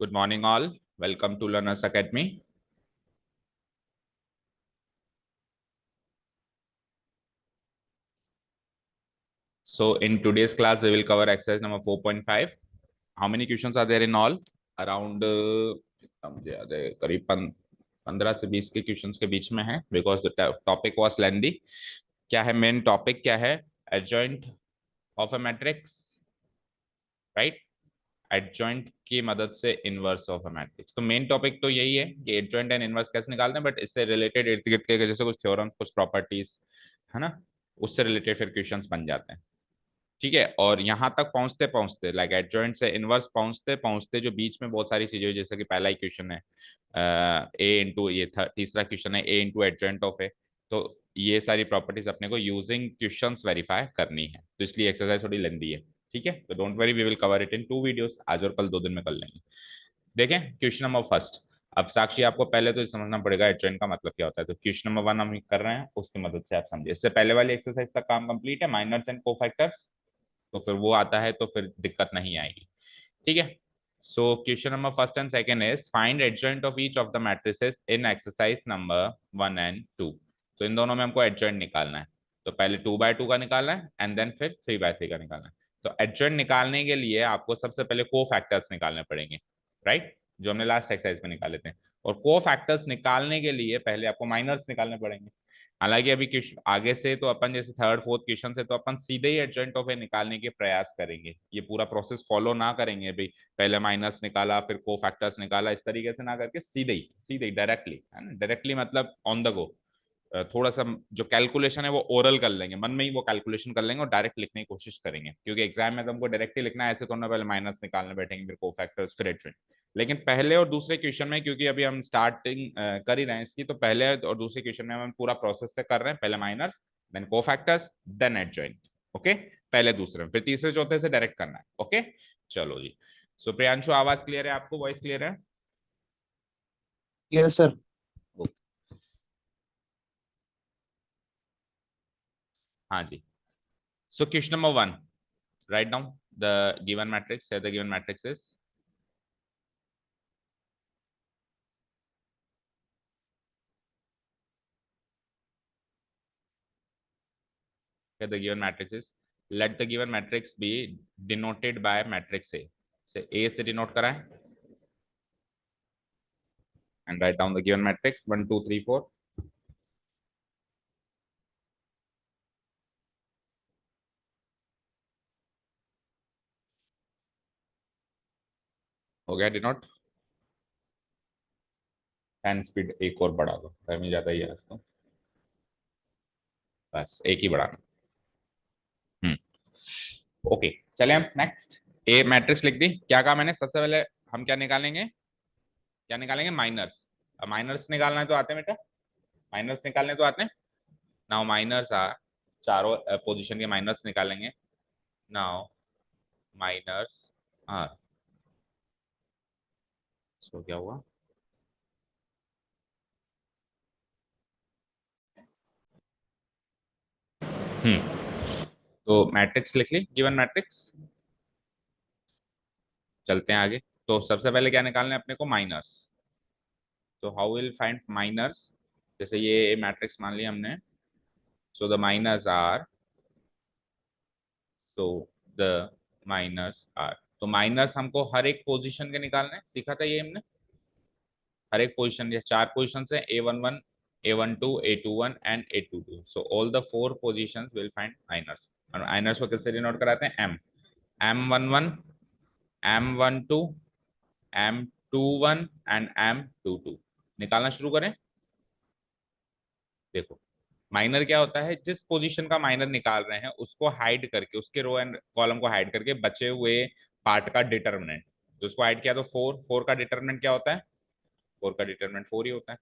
Good morning, all. Welcome to Learners Academy. So, in today's class, we will cover exercise number 4.5. How many questions are there in all? Around करीब 15 से 20 के questions के बीच में है, because the topic was लेंदी. क्या है main topic? क्या है? Adjoint of a matrix, right? Adjoint की मदद से इनवर्स ऑफ अ मैट्रिक्स. तो मेन टॉपिक तो यही है कि एडजॉइंट एंड इनवर्स कैसे निकालते हैं, बट इससे रिलेटेड इर्द गिर्द के जैसे कुछ थ्योरम, कुछ प्रॉपर्टीज है ना, उससे रिलेटेड फिर क्वेश्चंस बन जाते हैं. ठीक है. और यहाँ तक पहुंचते पहुंचते, लाइक एडजॉइंट से इनवर्स पहुंचते पहुंचते जो बीच में बहुत सारी चीजें, जैसे कि पहला ही क्वेश्चन है ए इंटू, ये तीसरा क्वेश्चन है A into adjoint of A. तो ये सारी प्रॉपर्टीज अपने को यूजिंग क्वेश्चंस वेरीफाई करनी है, तो इसलिए एक्सरसाइज थोड़ी लेंदी है. ठीक है. तो don't worry, we will cover it in 2 videos. आज और कल 2 दिन में कर लेंगे. देखें क्वेश्चन नंबर फर्स्ट. अब साक्षी, आपको पहले तो समझना पड़ेगा एडजॉइंट का मतलब क्या होता है. तो क्वेश्चन नंबर 1 हम कर रहे हैं, उसकी मदद से आप समझिए. इससे पहले वाली एक्सरसाइज का काम कंप्लीट है, माइनर्स एंड कोफैक्टर्स. तो फिर वो आता है तो फिर दिक्कत नहीं आएगी. ठीक है. सो question number first and second is find adjoint of each of the matrices in exercise number 1 and 2. तो इन दोनों में हमको एडजॉइंट निकालना है. तो पहले 2/2 का निकालना है एंड देन फिर 3/3 का निकालना है. तो एडजॉइंट निकालने के लिए आपको सबसे पहले को फैक्टर्स निकालने पड़ेंगे, राइट? जो हमने लास्ट एक्सरसाइज में निकाले थे. और को फैक्टर्स निकालने के लिए पहले आपको माइनर्स निकालने पड़ेंगे. हालांकि अभी आगे से तो अपन जैसे थर्ड फोर्थ क्वेश्चन से तो अपन सीधे ही एडजॉइंट ऑफ ए निकालने के प्रयास करेंगे. ये पूरा प्रोसेस फॉलो ना करेंगे भाई, पहले माइनस निकाला फिर को फैक्टर्स निकाला, इस तरीके से ना करके सीधे ही डायरेक्टली, है ना, डायरेक्टली मतलब ऑन द गो. थोड़ा सा जो कैलकुलेशन है वो ओरल कर लेंगे, मन में ही वो कैलकुलेशन कर लेंगे और डायरेक्ट लिखने की कोशिश करेंगे, क्योंकि एग्जाम में तो हमको डायरेक्टली लिखना है. ऐसे तो ना पहले माइनस निकालने बैठेंगे फिर को फैक्टर्स फिर एडजॉइंट. लेकिन पहले और दूसरे क्वेश्चन में, क्योंकि अभी हम स्टार्टिंग कर ही रहे हैं इसकी, तो पहले और दूसरे क्वेश्चन में हम पूरा प्रोसेस से कर रहे हैं. पहले माइनस, देन को फैक्टर्स, देन एडजॉइंट. ओके. पहले दूसरे में, फिर तीसरे चौथे से डायरेक्ट करना है. ओके. चलो जी. सो प्रियांशु, आवाज क्लियर है आपको? वॉइस क्लियर है? Yes sir. हाँ जी. So question number 1, write down the given matrix. Here the given matrix is here the given matrix is let the given matrix be denoted by matrix A. से A से denote कराएं and write down the given matrix 1 2 3 4. हो गया denote. 10 speed एक और बढ़ा दो, गर्मी ज्यादा ही है आज तो. बस एक ही बढ़ाना. हम्म. ओके. चले हम नेक्स्ट. ए मैट्रिक्स लिख दी. क्या कहा मैंने? सबसे पहले हम क्या निकालेंगे? क्या निकालेंगे? माइनर्स. अब माइनर्स निकालना है तो आते हैं बेटा, माइनर्स निकालने तो आते हैं. नाउ माइनर्स आर, चारों पोजीशन के माइनर्स निकालेंगे. नाउ माइनर्स आर, सो क्या हुआ? तो मैट्रिक्स लिख ली, गिवन मैट्रिक्स. चलते हैं आगे. तो सबसे पहले क्या निकालना है अपने को? माइनर्स. तो हाउ विल फाइंड माइनर्स? जैसे ये मैट्रिक्स मान लिया हमने. So the minors are, so the minors are. तो माइनर्स हमको हर एक पोजीशन के निकालना है, सीखा था ये हमने. हर एक पोजीशन, ये 4 पोजीशन है, A11, A12, A21 and A22. So all the 4 positions will find minors. और माइनर्स को किससे डिनोट कराते हैं? M. M11, M12, M21 and M22. निकालना शुरू करें. देखो, माइनर क्या होता है? जिस पोजीशन का माइनर निकाल रहे हैं उसको हाइड करके, उसके रो एंड कॉलम को हाइड करके बचे हुए पार्ट का डिटर्मिनेंट. तो उसको हाइड किया तो 4. 4 का डिटर्मिनेंट क्या होता है? 4 का डिटर्मिनेंट 4 ही होता है.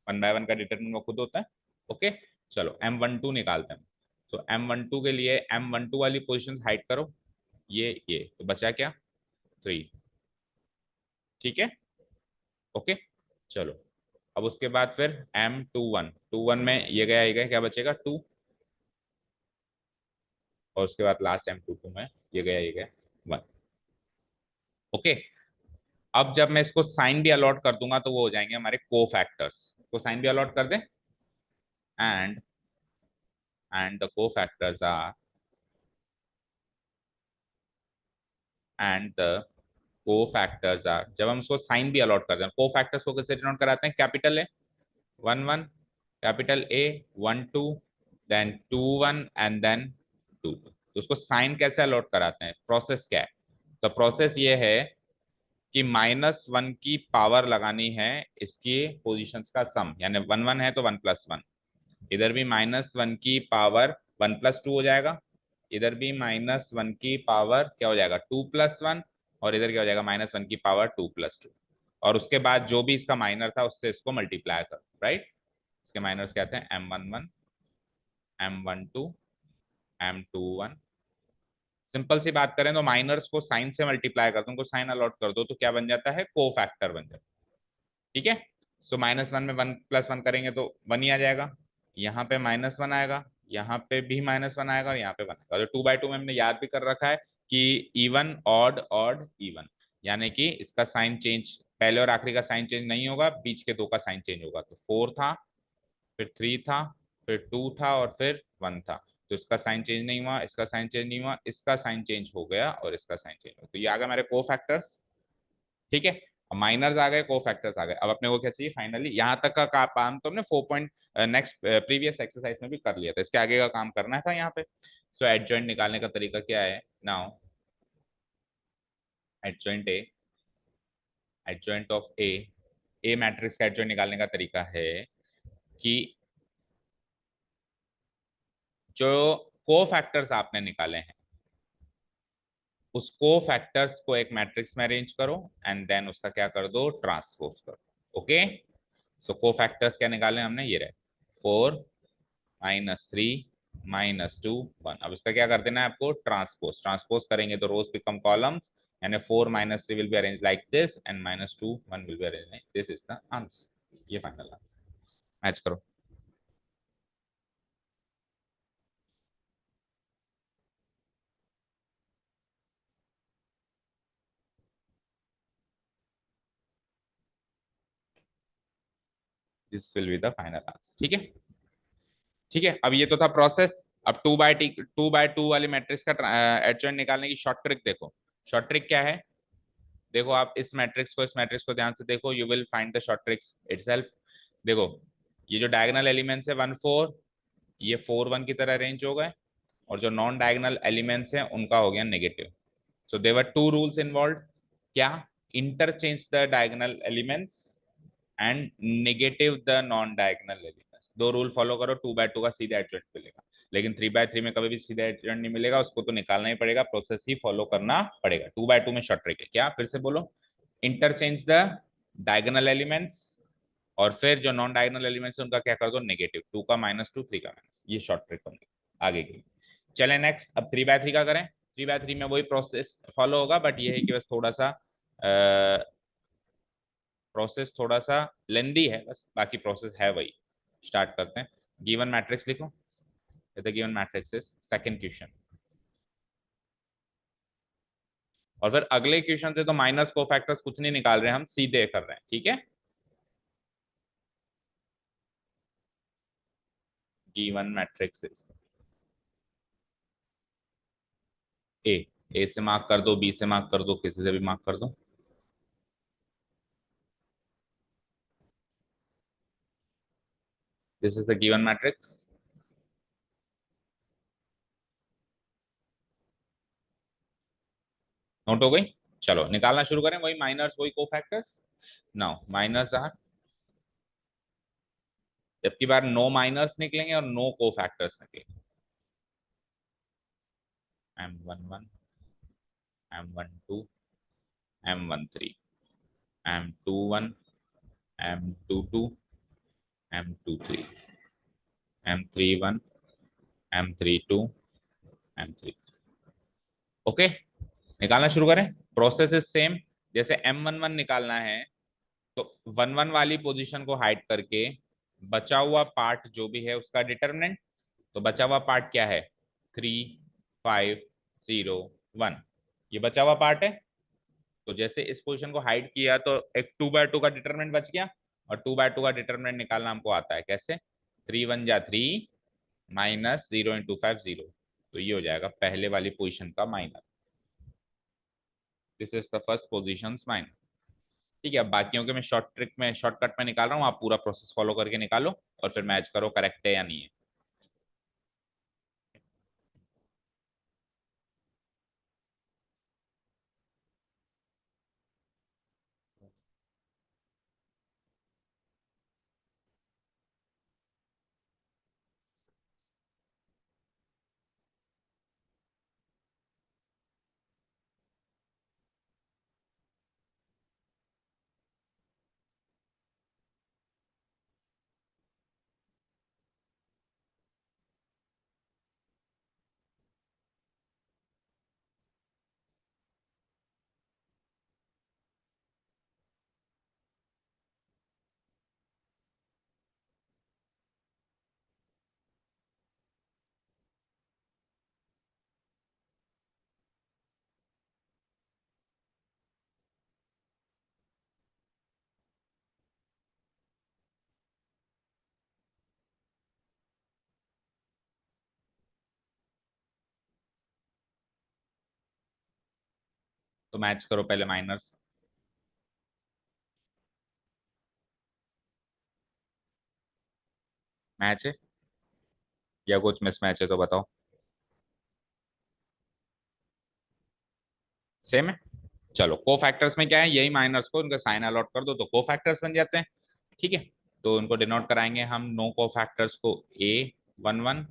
1/1 का डिटर्मिनेंट वो खुद होता है. ओके. चलो M12 निकालते हैं. तो M12 के लिए M12 वाली पोजिशन हाइड करो. ये तो बचा क्या? 3. ठीक है. ओके. चलो. अब उसके बाद फिर M21 में ये गया क्या बचेगा? 2. और उसके बाद लास्ट M22 में ये गया 1. ओके. अब जब मैं इसको साइन भी अलॉट कर दूंगा तो वो हो जाएंगे हमारे को फैक्टर्स। को साइन भी अलॉट कर दे, एंड द को फैक्टर्स आर, एंड द को फैक्टर्स आर, जब हम उसको साइन भी अलॉट कर दें, को फैक्टर्स को कैसे डिनोट कराते हैं, capital A 1 1, capital A 1 2, then 2 1 and then 2 2। तो उसको साइन कैसे अलॉट कराते हैं, प्रोसेस क्या है, तो प्रोसेस ये है कि -1 की पावर लगानी है इसकी पोजीशंस का सम, यानी 1 1 है तो 1 + 1, इधर भी -1 की पावर 1 + 2 हो जाएगा, इधर भी -1 की पावर क्या हो जाएगा 2 + 1, और इधर क्या हो जाएगा -1 की पावर 2 + 2, और उसके बाद जो भी इसका माइनर था उससे इसको मल्टीप्लाई करो, राइट। इसके माइनर्स कहते हैं M11, M12, M21। सिंपल सी बात करें तो माइनर्स को साइन से मल्टीप्लाई कर दो, उनको साइन अलॉट कर दो तो क्या बन जाता है, को फैक्टर बन जाता है, ठीक है। सो -1 में 1 + 1 करेंगे तो 1 ही आ जाएगा, यहाँ पे -1 आएगा, यहाँ पे भी -1 आएगा, और यहाँ पे 1 आएगा। तो 2/2 में हमने याद भी कर रखा है कि इवन ऑड ऑड इवन, यानी कि इसका साइन चेंज, पहले और आखिरी का साइन चेंज नहीं होगा, बीच के दो का साइन चेंज होगा। तो 4 था, फिर 3 था, फिर 2 था, और फिर 1 था। तो इसका साइन चेंज नहीं हुआ, इसका साइन चेंज नहीं हुआ, इसका साइन चेंज हो गया, और इसका साइन चेंज हो गया। तो ये आ गया मेरे को फैक्टर्स, ठीक है। माइनर्स आ गए, को फैक्टर्स आ गए। अब अपने को क्या चाहिए फाइनली, यहाँ तक का काम तो हमने 4 पॉइंट नेक्स्ट प्रीवियस एक्सरसाइज में भी कर लिया था, इसके आगे का काम करना था यहाँ पे। सो एडजॉइंट निकालने का तरीका क्या है now, adjoint A, adjoint of A matrix का एडजॉइंट निकालने का तरीका है कि जो को फैक्टर्स आपने निकाले हैं उसको फैक्टर्स को एक मैट्रिक्स में अरेंज करो, एंड देन उसका क्या कर दो, ट्रांसपोज करो, ओके। सो को फैक्टर्स क्या निकाले हमने, ये रहे 4 -3 -2 1। अब इसका क्या कर देना है आपको, ट्रांसपोज, ट्रांसपोज करेंगे तो रोज बिकम कॉलम्स, यानी 4 -3 will be arrange like this, and -2 1 will be arrange like this, is the answer, ये फाइनल आंसर। मैच करो। This will be the final answer, ठीक है। ठीक है, अब ये तो था प्रोसेस। अब 2/2 वाली मैट्रिक्स का एडजॉइंट निकालने की शॉर्ट ट्रिक देखो। शॉर्ट ट्रिक क्या है, देखो आप इस मैट्रिक्स को, इस मैट्रिक्स को ध्यान से देखो, you will find the short tricks itself. देखो ये जो डायगोनल एलिमेंट्स है 1 4, ये 4 1 की तरह अरेंज हो गए, और जो नॉन डायगोनल एलिमेंट्स हैं उनका हो गया negative. So there were two rules involve, क्या, interchange the diagonal elements and negative the non diagonal elements. दो रूल फॉलो करो, 2/2 का सीधा एडजॉइंट मिलेगा। लेकिन 3/3 में कभी भी सीधा एडजॉइंट नहीं मिलेगा, उसको तो निकालना ही पड़ेगा, प्रोसेस ही फॉलो करना पड़ेगा। 2/2 में शॉर्ट ट्रिक है क्या, फिर से बोलो, इंटरचेंज द डायगोनल एलिमेंट्स, और फिर जो नॉन डायगोनल एलिमेंट्स है उनका क्या कर दो, नेगेटिव, 2 का -2 3 का माइनस, ये शॉर्ट ट्रिक होंगे आगे की। चले नेक्स्ट, अब 3/3 का करें। 3/3 में वही प्रोसेस फॉलो होगा, बट ये है कि बस थोड़ा सा प्रोसेस थोड़ा सा लेंदी है, बस बाकी प्रोसेस है वही। स्टार्ट करते हैं। गिवन मैट्रिक्स लिखो, given matrix is second question, और फिर अगले क्वेश्चन से तो माइनस को फैक्टर्स कुछ नहीं निकाल रहे हैं, हम सीधे कर रहे हैं, ठीक है। गिवन मैट्रिक्स इज ए, ए से मार्क कर दो, बी से मार्क कर दो, किसी से भी मार्क कर दो। This is the given matrix. Note हो गई, चलो निकालना शुरू करें, वही माइनर्स वही को फैक्टर्स। नाउ माइनर्स आर, जबकि बार नो माइनर्स निकलेंगे और नो को फैक्टर्स निकलेंगे। M11, M12, M13, M21, M22, M23, M31, M32, M3। Okay, निकालना शुरू करें। प्रोसेस इज सेम, जैसे M11 निकालना है तो 1 1 वाली पोजीशन को हाइड करके बचा हुआ पार्ट जो भी है उसका डिटरमिनेंट, तो बचा हुआ पार्ट क्या है, 3 5 0 1, ये बचा हुआ पार्ट है। तो जैसे इस पोजीशन को हाइड किया तो एक 2/2 का डिटरमिनेंट बच गया, और 2/2 का डिटरमिनेंट निकालना हमको आता है कैसे, 3 1 जा 3 माइनस 0 × 5 0, तो ये हो जाएगा पहले वाली पोजीशन का minus. This is the first position minus. ठीक है, अब बाकियों के मैं शॉर्ट ट्रिक में शॉर्टकट में निकाल रहा हूँ, आप पूरा प्रोसेस फॉलो करके निकालो और फिर मैच करो करेक्ट है या नहीं है। तो मैच करो पहले माइनस। मैच है या कुछ मिसमैच है तो बताओ। सेम है। चलो को फैक्टर्स में क्या है, यही माइनस को उनका साइन अलॉट कर दो तो को फैक्टर्स बन जाते हैं। ठीक है, तो उनको डिनोट कराएंगे हम नो को फैक्टर्स को A11,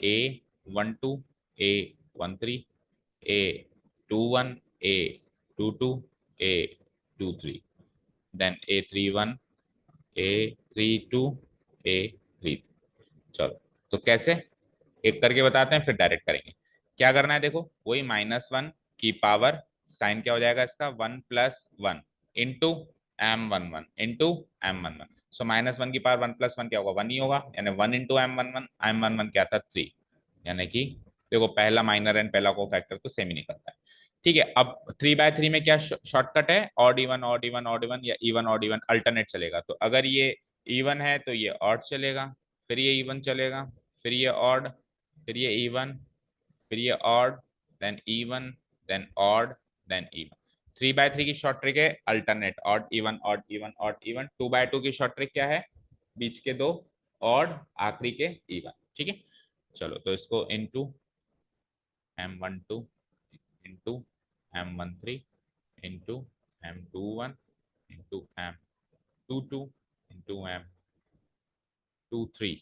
A12, A13, A21, A22, A23, then A31, A32, A33। चलो, तो कैसे, एक करके बताते हैं फिर डायरेक्ट करेंगे। क्या करना है, देखो वही -1 की पावर साइन क्या हो जाएगा इसका 1 + 1 इंटू M11 इंटू M11। सो -1 की पावर 1 + 1 क्या होगा 1 ही होगा, यानी 1 इंटू M11, M11 क्या था 3, यानी कि देखो पहला माइनर एंड पहला को फैक्टर तो सेम ही निकलता है। ठीक है, अब 3/3 में क्या शॉर्टकट है, odd even odd even odd even या इवन ऑड इवन अल्टरनेट चलेगा। तो अगर ये इवन है तो ये ऑड चलेगा, फिर ये इवन चलेगा, फिर ये ऑड, फिर ये इवन, फिर ये odd, then even, then odd, then even. 3/3 की शॉर्ट ट्रिक है alternate odd even odd even odd even. 2/2 की शॉर्ट ट्रिक क्या है, बीच के दो ऑड, आखिरी के इवन। ठीक है, चलो तो इसको into M12 into M13 into M21 into M22 into M23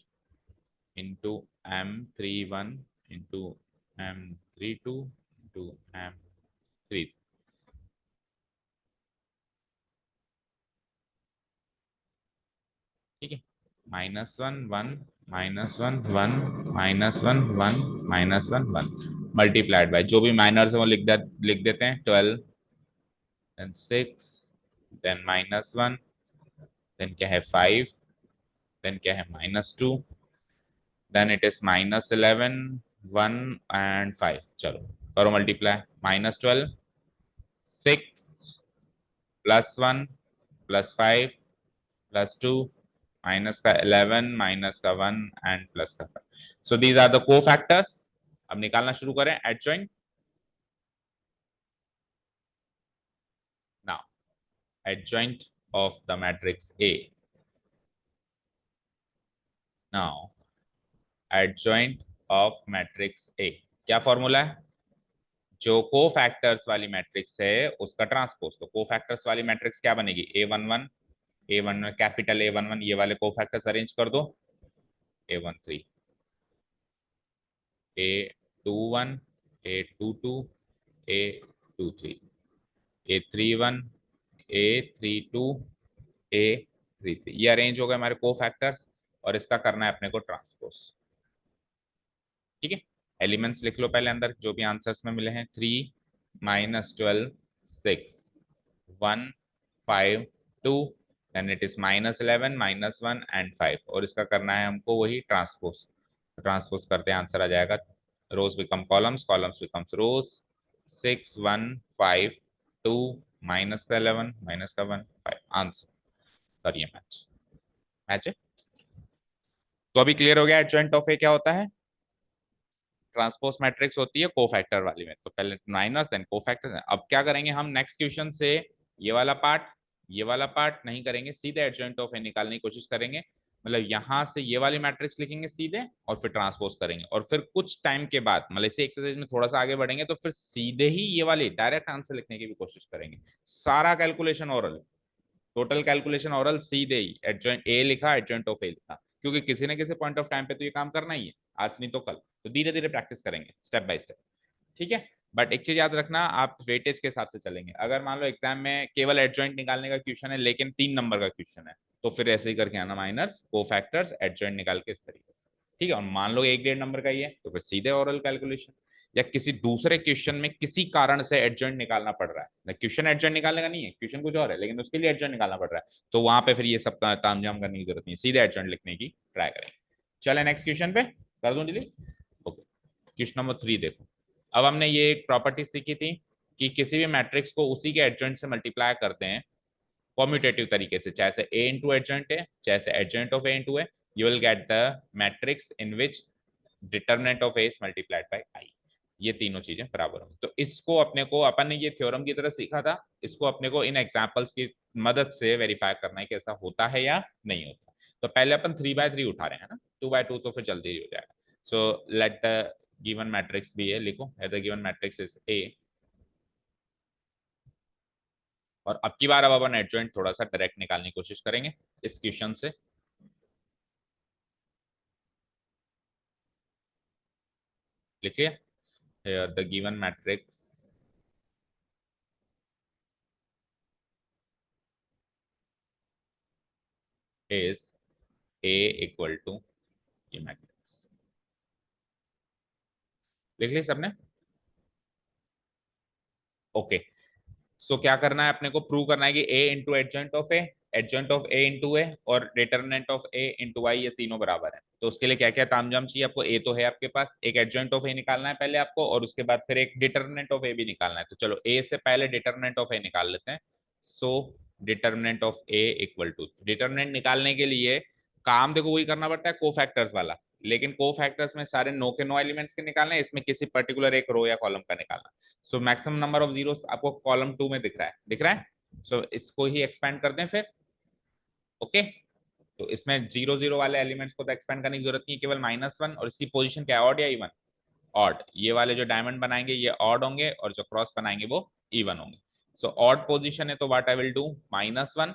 into M31 into M32 into M3। ठीक है, -1 1 -1 1 -1 1 -1 1 मल्टीप्लाइड बाय जो भी माइनर्स है वो लिख देते हैं 12, देन 6, देन -1, देन क्या है 5, देन क्या है -2, देन इट इज -11, 1 एंड 5। चलो करो मल्टीप्लाई, -12, 6 +1 +5 +2 माइनस का 11 माइनस का 1 एंड प्लस का 5। सो दीज आर द को फैक्टर्स। अब निकालना शुरू करें adjoint. Now adjoint of the matrix A. Now adjoint of matrix A, क्या फॉर्मूला है, जो को फैक्टर्स वाली मैट्रिक्स है उसका ट्रांसपोज। तो को फैक्टर्स वाली मैट्रिक्स क्या बनेगी, A11, A11 कैपिटल A11 ये वाले को फैक्टर्स अरेंज कर दो, A13, A21, A22, A23, A31, A32, A33, ये अरेंज हो गए हमारे को फैक्टर्स, और इसका करना है अपने को ट्रांसपोज। ठीक है, एलिमेंट्स लिख लो पहले अंदर जो भी आंसर्स में मिले हैं, 3 -12 6 1 5 2, देन इट इज -11 -1 एंड 5, और इसका करना है हमको वही ट्रांसपोज। ट्रांसपोज करते हैं आंसर आ जाएगा, रोज बिकम कॉलम्स, कॉलम्स बिकम्स रोज, 6 1 5 2 माइनस का 11 माइनस का 1 5 आंसर। सर ये मैच मैच है। तो अभी क्लियर हो गया एडजॉइंट ऑफ ए क्या होता है। ट्रांसपोज मैट्रिक्स होती है कोफैक्टर वाली में, तो पहले माइनस देन कोफैक्टर। अब क्या करेंगे हम नेक्स्ट क्वेश्चन से, ये वाला पार्ट नहीं करेंगे, सीधे एडजॉइंट ऑफ ए निकालने की कोशिश करेंगे। मतलब यहां से ये वाली मैट्रिक्स लिखेंगे सीधे और फिर ट्रांसपोज करेंगे, और फिर कुछ टाइम के बाद मतलब इसी एक्सरसाइज में थोड़ा सा आगे बढ़ेंगे तो फिर सीधे ही ये वाली डायरेक्ट आंसर लिखने की भी कोशिश करेंगे। सारा calculation oral, total calculation oral, सीधे ही एडजॉइंट ए लिखा एडजॉइंट ऑफ ए लिखा, क्योंकि किसी न किसी पॉइंट ऑफ टाइम पे तो ये काम करना ही है, आज नहीं तो कल। तो धीरे धीरे प्रैक्टिस करेंगे स्टेप बाय स्टेप, ठीक है। बट एक चीज याद रखना, आप वेटेज के हिसाब से चलेंगे। अगर मान लो एग्जाम में केवल एडजॉइंट निकालने का क्वेश्चन है लेकिन 3 नंबर का क्वेश्चन है, तो फिर ऐसे ही करके आना, माइनस को फैक्टर्स एडजॉइंट निकाल के इस तरीके से, ठीक है। और मान लो 1 1.5 नंबर का ही है तो फिर सीधे ओरल कैलकुलेशन, या किसी दूसरे क्वेश्चन में किसी कारण से एडजॉइंट निकालना पड़ रहा है, क्वेश्चन एडजॉइंट निकालने का नहीं है, क्वेश्चन कुछ और है लेकिन उसके लिए एडजॉइंट निकालना पड़ रहा है, तो वहां पे फिर ये सब तामझाम करने की जरूरत नहीं, सीधे एडजॉइंट लिखने की ट्राई करेंगे। चले नेक्स्ट क्वेश्चन पे कर दूं डिलीट। ओके, क्वेश्चन नंबर 3 देखो। अब हमने ये एक प्रॉपर्टी सीखी थी कि किसी भी मैट्रिक्स को उसी के एडजॉइंट से मल्टीप्लाई करते हैं कॉम्यूटेटिव तरीके से, चाहे से ए इंटू एडजॉइंट है चाहे से एडजॉइंट ऑफ ए इंटू है, you will get the matrix in which determinant of A is multiplied by I. ये तीनों चीजें बराबर होंगी। तो इसको अपने को, अपन ने ये थ्योरम की तरह सीखा था, इसको अपने को इन एग्जांपल्स की मदद से वेरीफाई करना है कि ऐसा होता है या नहीं होता। तो पहले अपन 3 बाय 3 उठा रहे हैं ना, 2 बाय 2 तो फिर जल्दी ही हो जाएगा। So let the given matrix भी है, लिखो द गिवन मैट्रिक्स इज ए। और अब की बार अब अपन एडजॉइंट थोड़ा सा डायरेक्ट निकालने की कोशिश करेंगे इस क्वेश्चन से। लिखिए the given matrix is A equal to, ये मैट्रिक्स लिख लिया सबने। ओके, सो क्या करना है अपने को, प्रूव करना है कि A into adjoint of A, adjoint of A into A और determinant of A into Y, ये तीनों बराबर है। तो उसके लिए क्या क्या तामझाम चाहिए आपको, ए तो है आपके पास, एक एडजॉइंट ऑफ ए निकालना है पहले आपको, और उसके बाद फिर एक डिटर्मिनेंट ऑफ ए भी निकालना है। तो चलो ए से पहले डिटर्मिनेंट ऑफ ए निकाल लेते हैं। So determinant of A equal to, determinant निकालने के लिए काम देखो वही करना पड़ता है कोफैक्टर्स वाला, लेकिन कोफैक्टर्स में सारे नो के नो एलिमेंट्स के निकालना है, इसमें किसी पर्टिकुलर एक रो या कॉलम का निकालना। So maximum number of zero आपको कॉलम 2 में दिख रहा है, दिख रहा है। सो इसको ही एक्सपेंड कर दें फिर। ओके, तो इसमें 0 0 वाले एलिमेंट्स को तो एक्सपेंड करने की जरूरत नहीं है, केवल -1, और इसकी पोजीशन क्या है, ऑड या इवन, ऑड। ये वाले जो डायमंड बनाएंगे ये ऑड होंगे और जो क्रॉस बनाएंगे वो इवन होंगे। सो ऑड पोजीशन है तो what I will do, -1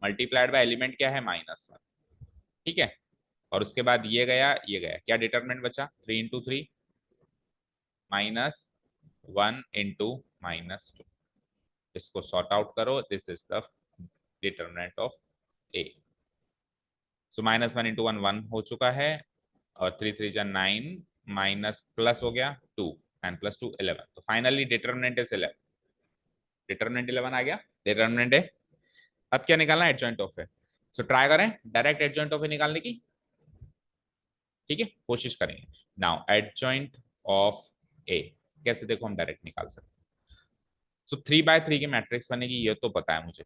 multiplied by element क्या है, -1, ठीक है। और उसके बाद ये गया, क्या डिटरमिनेंट बचा, 3 × 3 -1 × -2, इसको सॉर्ट आउट करो, this is the determinant of ए। सो -1 × 1 1 हो चुका है, और 3 3 जा 9, माइनस प्लस हो गया 2, 9 + 2 11, तो फाइनली डिटरमिनेंट इज 11, डिटरमिनेंट 11 आ गया, डिटरमिनेंट है। अब क्या निकालना है, एडजॉइंट ऑफ है। सो ट्राई करें डायरेक्ट एडजॉइंट ऑफ है निकालने की, ठीक है, कोशिश करेंगे। नाउ एडजॉइंट ऑफ ए कैसे, देखो हम डायरेक्ट निकाल सकते हैं। सो 3 बाय 3 की मैट्रिक्स बनेगी, ये तो पता है मुझे।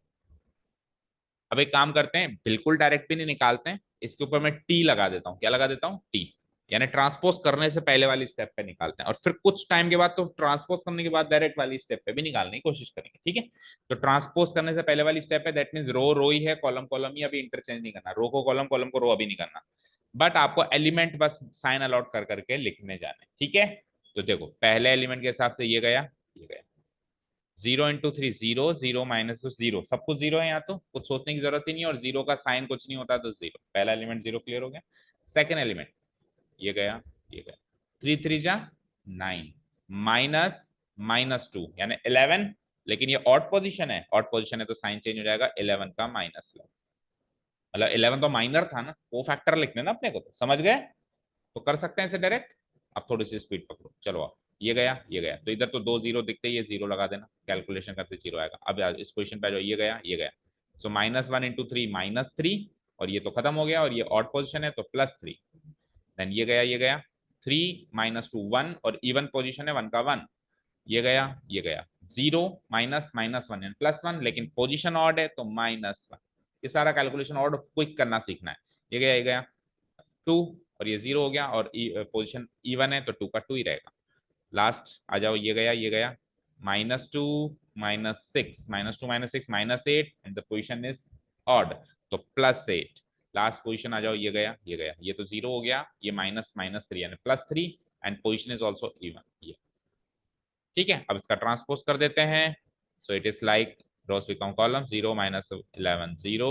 अब एक काम करते हैं, बिल्कुल डायरेक्ट भी नहीं निकालते हैं, इसके ऊपर मैं टी लगा देता हूँ, क्या लगा देता हूँ, टी, यानी ट्रांसपोज करने से पहले वाली स्टेप पे निकालते हैं, और फिर कुछ टाइम के बाद तो ट्रांसपोज करने के बाद डायरेक्ट वाली स्टेप पे भी निकालने की कोशिश करेंगे, ठीक है। तो ट्रांसपोज करने से पहले वाली स्टेप है, दैट मीन रो रो ही है, कॉलम कॉलम ही, अभी इंटरचेंज नहीं करना, रो को कॉलम, कॉलम को रो अभी नहीं करना, बट आपको एलिमेंट बस साइन अलॉट कर करके लिखने जाने, ठीक है। तो देखो पहले एलिमेंट के हिसाब से ये गया, ये गया, 0 × 3 0 0 -0, सब कुछ जीरो है, यहाँ तो कुछ सोचने की जरूरत ही नहीं है, और जीरो का साइन कुछ नहीं होता तो जीरो, पहला एलिमेंट जीरो क्लियर हो गया। सेकंड एलिमेंट ये गया, ये गया, 3 3 जा 9, -2 यानी 11, लेकिन ये ऑड पोजीशन है, ऑड पोजीशन है तो साइन चेंज हो जाएगा, 11 का -11, मतलब 11 तो माइनर था ना, वो फैक्टर लिखने ना अपने को, तो समझ गए, तो कर सकते हैं इसे डायरेक्ट। अब थोड़ी सी स्पीड पकड़ो, चलो आप, ये गया, ये गया, तो इधर तो 2 0 दिखते ही, ये 0 लगा देना, कैलकुलेशन करते 0 आएगा। अब इस पोजीशन पे आ जाओ, ये गया, ये गया, सो -1 × 3 -3, और ये तो खत्म हो गया, और ये ऑड पोजीशन है तो +3, देन ये गया, ये गया, 3 -2 1, और इवन पोजीशन है 1 का 1, ये गया, ये गया, 0 माइनस -1 यानी +1, लेकिन पोजीशन ऑड है तो -1। ये सारा कैलकुलेशन ऑड क्विक करना सीखना है। ये गया 2 और ये 0 हो गया, और पोजीशन इवन है तो 2 का 2 ही रहेगा। लास्ट आ जाओ, ये गया -2 -6, -2 -6 -8 and the position is odd, तो +8। लास्ट पोजीशन आ जाओ, ये गया ये तो 0 हो गया, ये -3 यानी +3 and position is also even. ये ठीक है। अब इसका ट्रांसपोज कर देते हैं। So it is like rows become column 0 -11 0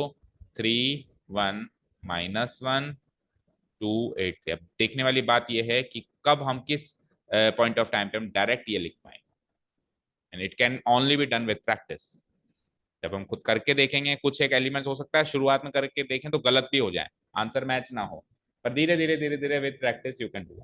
3 1 -1 2 8 3। अब देखने वाली बात यह है कि कब हम किस पॉइंट ऑफ टाइम पे हम डायरेक्ट ये लिख पाएंगे, and it can only be done with practice. जब हम खुद करके देखेंगे, कुछ एक एलिमेंट्स हो सकता है शुरुआत में करके देखें तो गलत भी हो जाए, आंसर मैच ना हो, पर धीरे धीरे with practice you can do.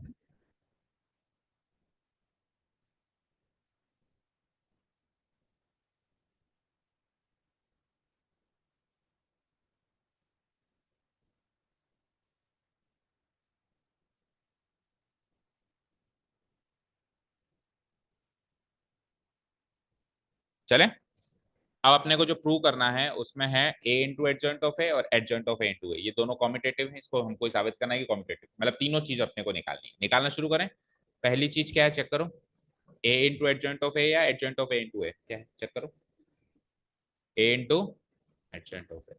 चले, अब अपने को जो प्रूव करना है उसमें है ए इंटू एडजॉइंट ऑफ ए और एडजॉइंट ऑफ ए इंटू ए, ये दोनों कॉम्पिटेटिव हैं, इसको हमको साबित करना है कि कॉम्पिटेटिव, मतलब तीनों चीज अपने को निकालनी है। निकालना शुरू करें। पहली चीज क्या है, चेक करो। A into adjoint of A या adjoint of A into A, क्या है चेक करो। A into adjoint of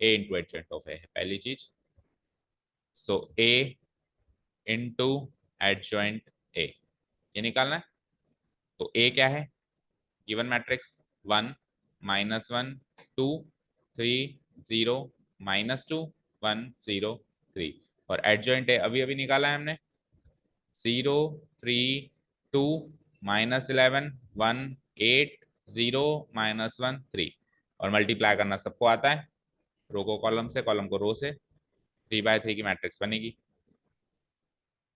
A into adjoint of A है पहली चीज। सो ए इंटू एडजॉइंट ए, ये निकालना है। तो ए क्या है, गिवन मैट्रिक्स 1 -1 2 3 0 -2 1 0 3, और एडजॉइंट है अभी अभी निकाला है हमने 0 3 2 -11 1 8 0 -1 3, और मल्टीप्लाई करना सबको आता है, रो को कॉलम से, कॉलम को रो से, 3/3 की मैट्रिक्स बनेगी।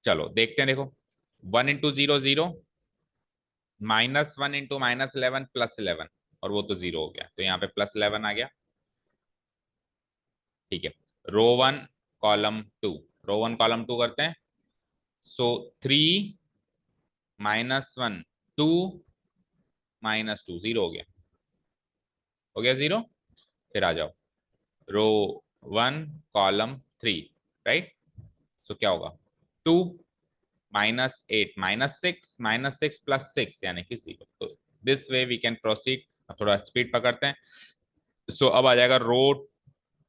चलो देखते हैं, देखो 1 इंटू 0 0, -1 इंटू -11 +11, और वो तो 0 हो गया, तो यहाँ पे +11 आ गया। ठीक है। रो 1 कॉलम 2, रो 1 कॉलम 2 करते हैं। सो 3 -1 2 -2 0 हो गया, 0। फिर आ जाओ रो 1 कॉलम 3, राइट। सो क्या होगा 2 -8 -6 +6 यानी कि 0। तो this way we can proceed. अब थोड़ा स्पीड पकड़ते हैं। सो अब आ जाएगा रो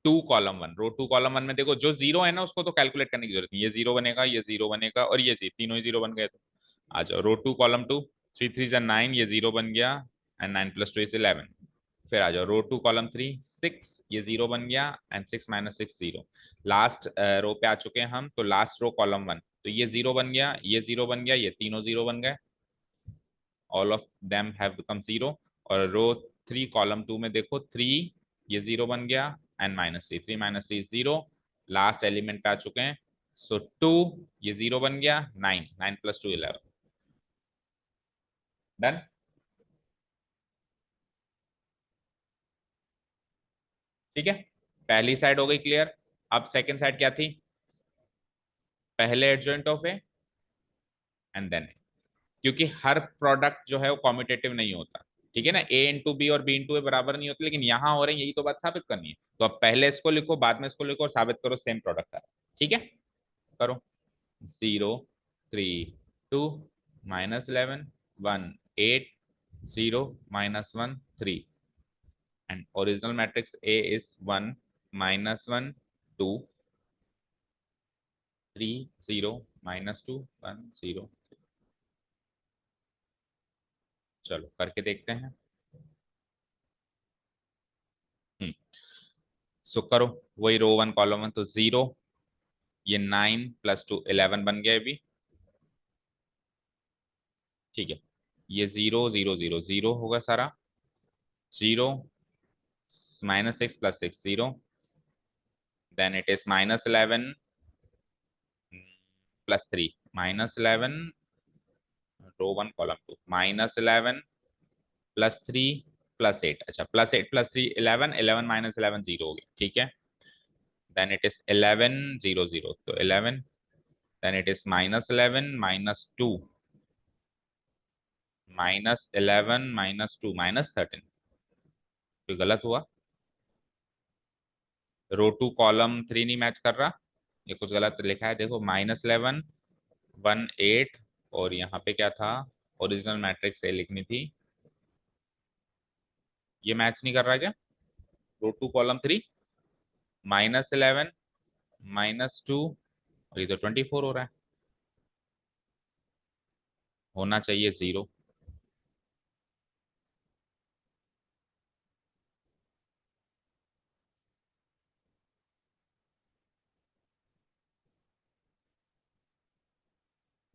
2 कॉलम 1, रो 2 कॉलम 1 में देखो जो 0 है ना उसको तो कैलकुलेट करने की जरूरत नहीं, ये 0 बनेगा, ये 0 बनेगा, और ये तीनों ही 0 बन गए। तो आ जाओ रो 2 कॉलम 2, 3 3 9, ये 0 बन गया, एंड 9 + 2 इज 11। फिर आ जाओ रो 2 कॉलम 3 6, ये 0 बन गया, एंड 6 -6 0। लास्ट रो पे आ चुके हैं हम, तो लास्ट रो कॉलम 1, तो ये 0 बन गया, ये 0 बन गया, ये तीनों 0 बन गए, all of them have become 0। और रो 3 कॉलम 2 में देखो 3, ये 0 बन गया, एंड -3 3 -3 0। लास्ट एलिमेंट पे आ चुके हैं। सो 2, ये 0 बन गया, 9 9 + 2 11। डन। ठीक है, पहली साइड हो गई क्लियर। अब सेकेंड साइड क्या थी, पहले adjoint of A and then, क्योंकि हर प्रोडक्ट जो है वो कॉम्पिटेटिव नहीं होता, ठीक है ना, ए इंटू बी और बी इंटू ए बराबर नहीं होते, लेकिन यहाँ हो रहे हैं, यही तो बात साबित करनी है। तो अब पहले इसको लिखो, बाद में इसको लिखो, और साबित करो सेम प्रोडक्ट आ रहा है। ठीक है, करो। 0 3 2 -11 1 8 0 -1 3, and original matrix A is 1 -1 2 3 0 -2 1 0। चलो करके देखते हैं। सो करो, वही रो 1 कॉलम 1, तो 0, ये 9 + 2 11 बन गया अभी। ठीक है, ये 0 0 0 0 होगा सारा, 0 -6 + 6 0, then it is -11 +3 -11 row 1 column 2 -11 +3 +8, अच्छा +8 +3 11 11 -11 0 हो गया। ठीक है, देन इट इज 11 0 0, तो 11, देन इट इज -11 -2 -11 -2 -13, तो गलत हुआ। रो टू कॉलम 3 नहीं मैच कर रहा, ये कुछ गलत लिखा है। देखो -11 1 8, और यहाँ पे क्या था, ओरिजिनल मैट्रिक्स ए लिखनी थी, ये मैच नहीं कर रहा क्या? रो टू कॉलम 3 -11 -2, और ये तो 24 हो रहा है, होना चाहिए 0।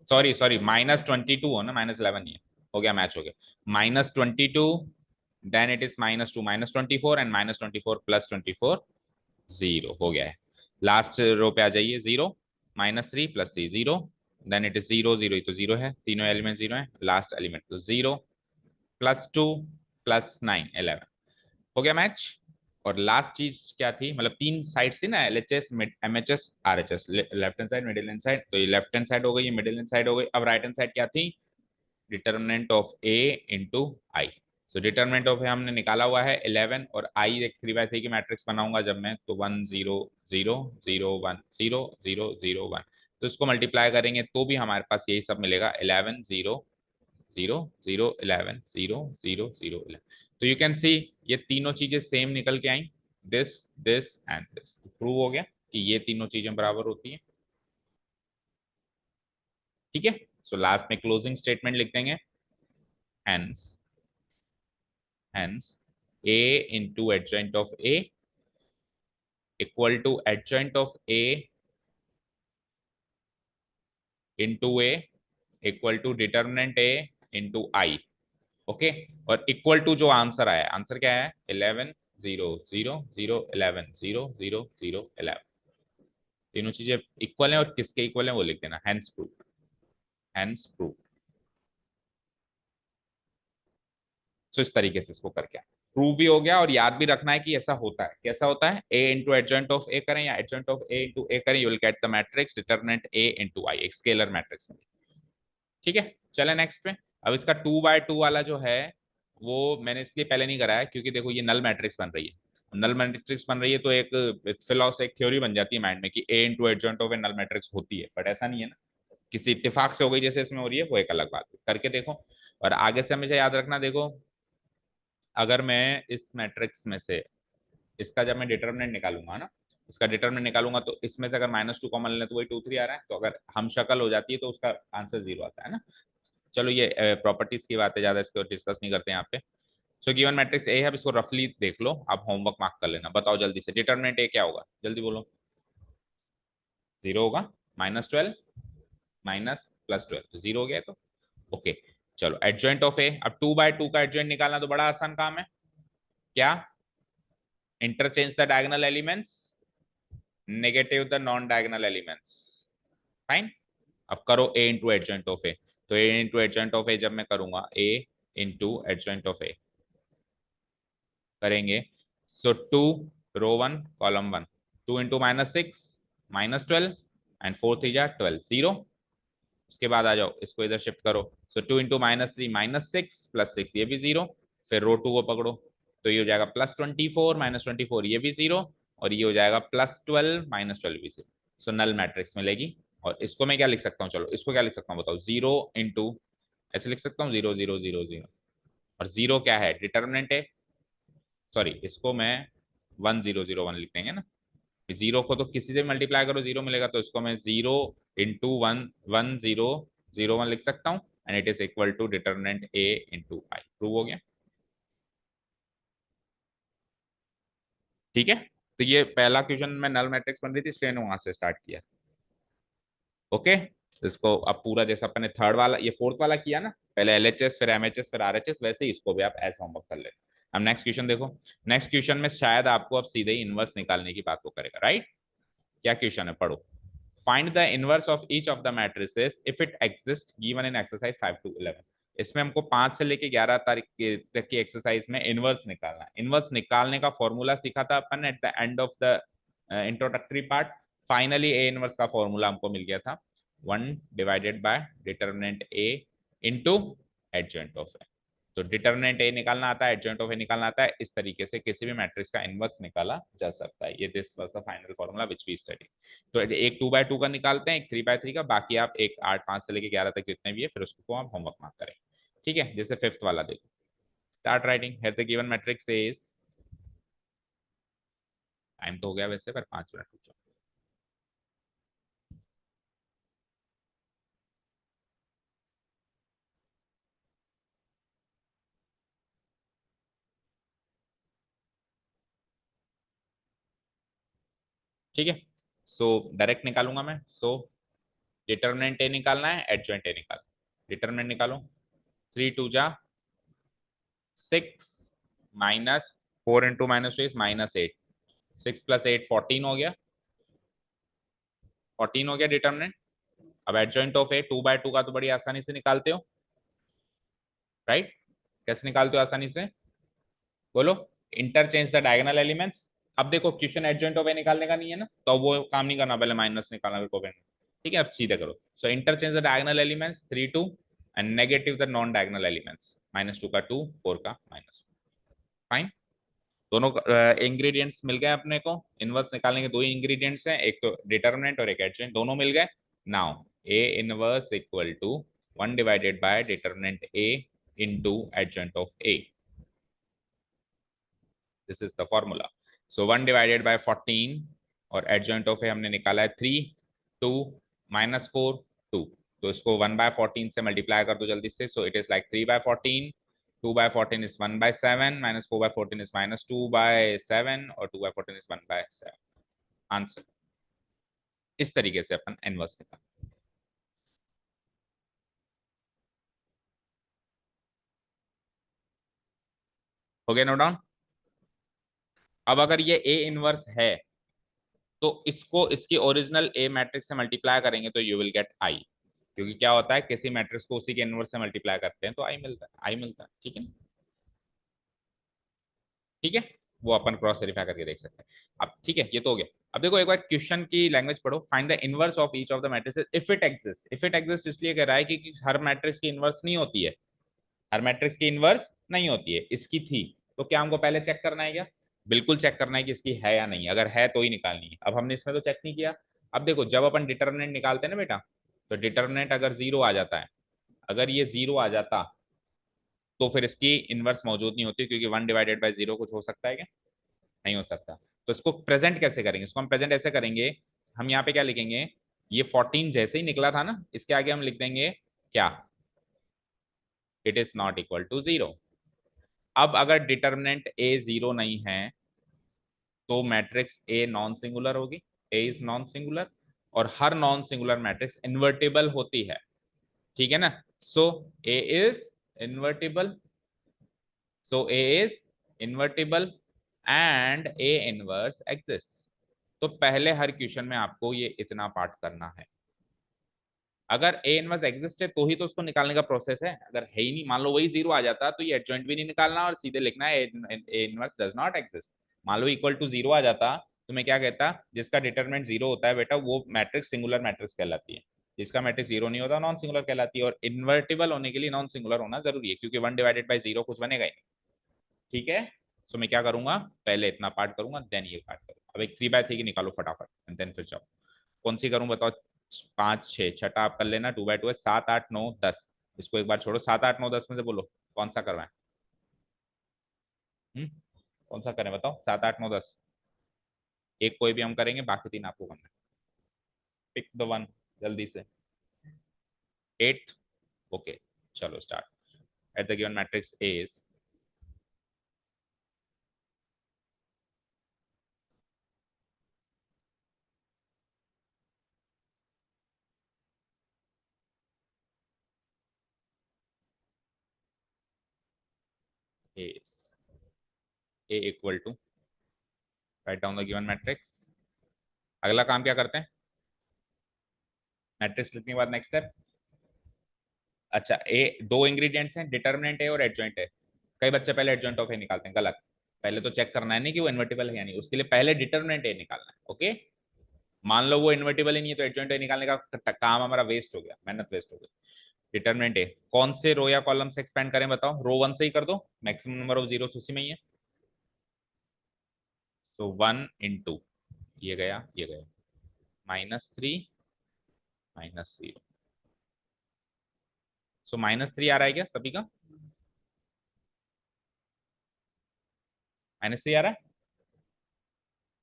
सॉरी सॉरी, -22 हो ना, -11 ही है, हो गया, मैच हो गया। -22, देन इट इज -2 -24, एंड -24 +24, 0 हो गया है। लास्ट रो पे आ जाइए, 0 -3 +3 0, देन इट इज 0 0, तो 0 है, तीनों एलिमेंट 0 है, लास्ट एलिमेंट तो 0 +2 +9 11, हो गया मैच। और लास्ट चीज क्या थी, मतलब तीन साइड थी ना, LHS MHS RHS, left hand side middle hand side, तो ये लेफ्ट हैंड साइड हो गई, ये मिडिल हैंड साइड हो गई। अब राइट हैंड साइड क्या थी, determinant of A into I. So determinant of A हमने निकाला हुआ है 11, और आई एक 3x3 की मैट्रिक्स बनाऊंगा जब मैं, तो 1 0 0 0 1 0 0 0 1, तो इसको मल्टीप्लाई करेंगे तो भी हमारे पास यही सब मिलेगा, 11 0 0 0 11 0 0 0 11। तो यू कैन सी ये तीनों चीजें सेम निकल के आई, this this and this, prove हो गया कि ये तीनों चीजें बराबर होती हैं। ठीक है, सो लास्ट में क्लोजिंग स्टेटमेंट लिख देंगे, hence hence A into adjoint of A equal to adjoint of A into A equal to determinant A into I। Okay, और इक्वल टू जो आंसर आया, आंसर क्या है, 11 0 0 0 11 0 0 0 11, तीनों चीजें इक्वल है, और किसके इक्वल है वो लिख देना, हेंस प्रूव, हेंस प्रूव। सो इस तरीके से इसको करके प्रूव भी हो गया, और याद भी रखना है कि ऐसा होता है, कैसा होता है, A into adjoint of A करें या adjoint of A into A करें, you will get the matrix determinant A into I, एक स्केलर मैट्रिक्स में। ठीक है, चले नेक्स्ट पे। अब इसका 2x2 वाला जो है, वो मैंने इसलिए पहले नहीं कराया क्योंकि देखो ये नल मैट्रिक्स बन रही है, नल मैट्रिक्स बन रही है, तो एक फिलॉसफी, एक थ्योरी बन जाती है माइंड में कि A into adjoint of A null matrix होती है, बट ऐसा नहीं है ना, किसी इत्तेफाक से हो गई जैसे इसमें हो रही है, वो एक अलग बात है, करके देखो। और आगे से हमेशा याद रखना, देखो अगर मैं इस मैट्रिक्स में से इसका जब मैं डिटर्मिनेंट निकालूंगा ना, इसका डिटर्मिनेंट निकालूंगा, तो इसमें से अगर -2 कॉमन लें तो वही 2 3 आ रहा है, तो अगर हम शक्ल हो जाती है तो उसका आंसर 0 आता है ना। चलो ये प्रॉपर्टीज की बात है, ज्यादा इसको डिस्कस नहीं करते यहाँ पे। सो गिवन मैट्रिक्स ए है, अब इसको रफली देख लो, आप होमवर्क मार्क कर लेना, बताओ जल्दी से, डिटर्मिनेंट ए क्या होगा, जल्दी बोलो। 0 होगा, -12 माइनस +12, तो 0 हो गया, तो ओके। चलो एडजॉइंट ऑफ ए, अब 2x2 का एडजॉइंट निकालना तो बड़ा आसान काम है, क्या, interchange the diagonal elements, negative the non diagonal elements, fine. अब करो A into adjoint of A, तो ए इंटू एडजॉइंट ऑफ ए जब मैं करूंगा, ए इंटू एडजॉइंट ऑफ ए करेंगे, सो 2 रो 1 कॉलम 1, 2 इंटू -6 -12, एंड 4 3 जा 12 0। उसके बाद आ जाओ, इसको इधर शिफ्ट करो, सो 2 इंटू -3 -6 +6, ये भी 0। फिर रो 2 को पकड़ो, तो ये हो जाएगा +24 -24, ये भी 0, और ये हो जाएगा +12 -12 भी 0। सो नल मैट्रिक्स मिलेगी। और इसको मैं क्या लिख सकता हूँ, चलो इसको क्या लिख सकता हूँ बताओ, 0 इंटू, ऐसे लिख सकता हूँ 0 0 0 0, और 0 क्या है, डिटर्मिनेंट है, सॉरी इसको मैं 1 0 0 1 लिख देंगे ना, 0 को तो किसी से मल्टीप्लाई करो 0 मिलेगा, तो इसको मैं 0 इंटू 1 1 0 0 1 लिख सकता हूँ, and it is equal to determinant A into I, prove हो गया। ठीक है, तो ये पहला क्वेश्चन में नल मैट्रिक्स बन रही थी, इसलिए वहां से स्टार्ट किया। ओके, इसको अब पूरा जैसा अपने थर्ड वाला, ये फोर्थ वाला किया ना, पहले LHS फिर MHS फिर RHS, वैसे ही इसको भी आप एज होमवर्क कर लेते। अब नेक्स्ट क्वेश्चन देखो, नेक्स्ट क्वेश्चन में शायद आपको अब सीधे ही इनवर्स निकालने की बात को करेगा, राइट। क्या क्वेश्चन है, पढ़ो। Find the inverse of each of the matrices if it exist given in exercise 5 to 11। इसमें हमको 5 से लेके 11 तारीख तक की एक्सरसाइज में इनवर्स निकालना है। इनवर्स निकालने का फॉर्मूला सीखा था अपन at the end of the introductory part. Finally A inverse का फॉर्मूला हमको मिल गया था, 1 divided by determinant A into adjoint of A. तो डिटर्मिनेंट ए निकालना आता है, एडजॉइंट ऑफ ए निकालना आता है। इस तरीके से किसी भी मैट्रिक्स का इनवर्स निकाला जा सकता है। ये this was the final formula which we study. तो एक 2/2 का निकालते हैं, एक 3/3 का, बाकी आप एक 8 5 से लेके 11 तक जितने भी है फिर उसको आप होमवर्क मार्क करें। ठीक है, जैसे फिफ्थ वाला देखो, start writing here the given matrix is, time तो हो गया वैसे पर 5 मिनट रुक जाओ। ठीक है, सो डायरेक्ट निकालूंगा मैं। सो डिटर्मिनेंट ए निकालना है, एडजॉइंट ए निकालना। डिटर्मिनेंट निकालो, 3 2 जा 6 माइनस 4 × -2 -8, 6 + 8 14 हो गया, 14 हो गया डिटर्मिनेंट। अब एडजॉइंट ऑफ ए 2/2 का तो बड़ी आसानी से निकालते हो, राइट? कैसे निकालते हो आसानी से, बोलो? Interchange the diagonal elements. अब देखो क्वेश्चन एडजॉइंट ऑफ ए निकालने का नहीं है ना, तो वो काम नहीं करना, पहले माइनस निकालना फिर कोवेन। ठीक है, अब सीधे करो। So interchange the diagonal elements 3 2 and negative the non diagonal elements, -2 का 2, 4 का -1। फाइन, दोनों इंग्रेडिएंट्स मिल गए अपने को। इनवर्स निकालने के दो ही इंग्रेडिएंट्स हैं, एक तो डिटर्मिनेंट और एक एडजॉइंट, दोनों मिल गए। Now A inverse equal to 1 divided by determinant A into adjoint of A. This is the formula. So 1 divided by 14 और एडजॉइंट ऑफ ए हमने निकाला है 3 2 -4 2। तो इसको 1/14 से मल्टीप्लाई कर दो जल्दी से। सो it is like 3/14, 2/14 is 1/7, -4/14 is -2/7 और 2/14 is 1/7। आंसर इस तरीके से अपन इनवर्स निकाल। हो गया नोट डाउन? अब अगर ये ए इनवर्स है तो इसको इसकी ओरिजिनल ए मैट्रिक्स से मल्टीप्लाई करेंगे तो यू विल गेट आई, क्योंकि क्या होता है किसी मैट्रिक्स को उसी के इनवर्स से मल्टीप्लाई करते हैं तो आई मिलता है, आई मिलता है। ठीक है, ठीक है, वो अपन क्रॉस वेरीफाई करके देख सकते हैं। अब ठीक है, ये तो हो गया। अब देखो एक बार क्वेश्चन की लैंग्वेज पढ़ो। Find the inverse of each of the matrix if it exist. If it exist इसलिए कह रहा है कि हर मैट्रिक्स की इनवर्स नहीं होती है, हर मैट्रिक्स की इनवर्स नहीं होती है, इसकी थी। तो क्या हमको पहले चेक करना है क्या? बिल्कुल चेक करना है कि इसकी है या नहीं, अगर है तो ही निकालनी है। अब हमने इसमें तो चेक नहीं किया। अब देखो जब अपन डिटर्मिनेंट निकालते हैं ना बेटा, तो डिटर्मिनेंट अगर 0 आ जाता है, अगर ये 0 आ जाता तो फिर इसकी इनवर्स मौजूद नहीं होती, क्योंकि 1/0 कुछ हो सकता है क्या? नहीं हो सकता। तो इसको प्रेजेंट कैसे करेंगे? इसको हम प्रेजेंट ऐसे करेंगे, हम यहाँ पे क्या लिखेंगे, ये 14 जैसे ही निकला था ना, इसके आगे हम लिख देंगे क्या, it is not equal to 0। अब अगर डिटर्मिनेंट ए 0 नहीं है तो मैट्रिक्स ए नॉन सिंगुलर होगी, ए इज नॉन सिंगुलर, और हर नॉन सिंगुलर मैट्रिक्स इन्वर्टिबल होती है। ठीक है ना? So A is invertible, so A is invertible and A inverse exist. तो पहले हर क्वेश्चन में आपको ये इतना पार्ट करना है। अगर ए इनवर्स एग्जिस्ट है तो ही तो उसको निकालने का प्रोसेस है, अगर है ही नहीं, मान लो वही 0 आ जाता तो ये एडजॉइंट भी नहीं निकालना और सीधे लिखना है A inverse does not exist. मान लो इक्वल टू 0 आ जाता तो मैं क्या कहता, जिसका डिटरमिनेंट 0 होता है बेटा वो मैट्रिक्स सिंगुलर मैट्रिक्स कहलाती है, जिसका मैट्रिक्स 0 नहीं होता नॉन सिंगुलर कहलाती है। और इन्वर्टिबल होने के लिए नॉन सिंगुलर होना जरूरी है, क्योंकि 1/0 कुछ बनेगा ही नहीं। ठीक है, सो मैं क्या करूंगा, पहले इतना पार्ट करूंगा देन ये पार्ट करूंगा। अब एक 3/3 की निकालो फटाफट एंड देन फिर जाओ। कौन सी करूं बताओ? 5 6 छठा आप कर लेना, 2/2 है, 7 8 9 10। इसको एक बार छोड़ो, 7 8 9 10 में से बोलो कौन सा करवाएं? कौन सा करें बताओ? 7 8 9 10, एक कोई भी हम करेंगे, बाकी 3 आपको करना है। पिक द वन, जल्दी से। 8th, ओके, चलो start. At the given matrix is A equal to, write down the given matrix. अगला काम क्या करते हैं? मैट्रिक्स लिखने के बाद नेक्स्ट स्टेप। अच्छा, ए दो इंग्रेडिएंट्स हैं, डिटर्मिनेंट ए और एडजॉइंट है। कई बच्चे पहले एडजॉइंट ऑफ ए निकालते हैं, गलत। पहले तो चेक करना है नहीं कि वो इन्वर्टिबल है या नहीं, उसके लिए पहले डिटर्मिनेंट ए निकालना है। ओके, मान लो वो इन्वर्टिबल ही नहीं है तो एडजॉइंट ए निकालने का काम हमारा वेस्ट हो गया, मेहनत वेस्ट हो गई। डिटरमिनेंट ए, कौन से रो या कॉलम से एक्सपेंड करें बताओ? रो वन से ही कर दो, मैक्सिमम नंबर ऑफ जीरो उसी में ही है। तो 1 into ये गया ये गया, -3 -0। सो -3 आ रहा है क्या सभी का? -3 आ रहा है।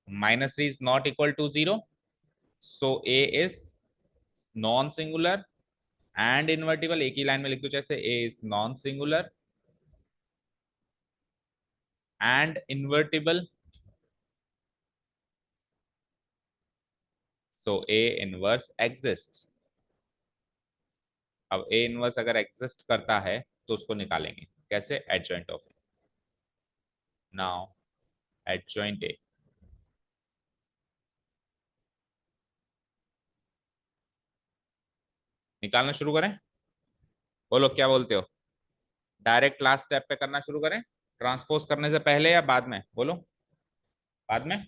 -3 is not equal to 0, so A is non singular and invertible. एक ही लाइन में लिख दो, जैसे A is non singular and invertible, so A inverse exist. अब ए इनवर्स अगर एग्जिस्ट करता है तो उसको निकालेंगे कैसे? Adjoint of A. Now adjoint A, निकालना शुरू करें? बोलो क्या बोलते हो? डायरेक्ट लास्ट स्टेप पे करना शुरू करें, ट्रांसपोज करने से पहले या बाद में? बोलो। बाद में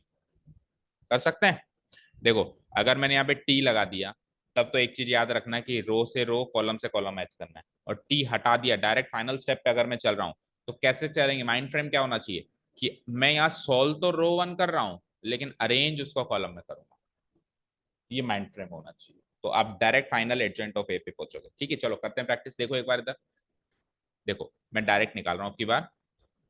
कर सकते हैं। देखो, अगर मैंने यहाँ पे टी लगा दिया, तब तो एक चीज याद रखना कि रो से रो, कॉलम से कॉलम मैच करना है। और टी हटा दिया, डायरेक्ट फाइनल स्टेप पे अगर मैं चल रहा हूँ, तो कैसे चलेंगे? माइंड फ्रेम क्या होना चाहिए कि मैं यहाँ सॉल्व तो रो वन कर रहा हूँ, लेकिन अरेंज उसको कॉलम में करूंगा। ये माइंड फ्रेम होना चाहिए, तो आप डायरेक्ट फाइनल एडजॉइंट ऑफ ए पे पहुंचोगे। ठीक है, चलो करते हैं प्रैक्टिस। देखो एक बार इधर, देखो मैं डायरेक्ट निकाल रहा हूँ आपकी बार।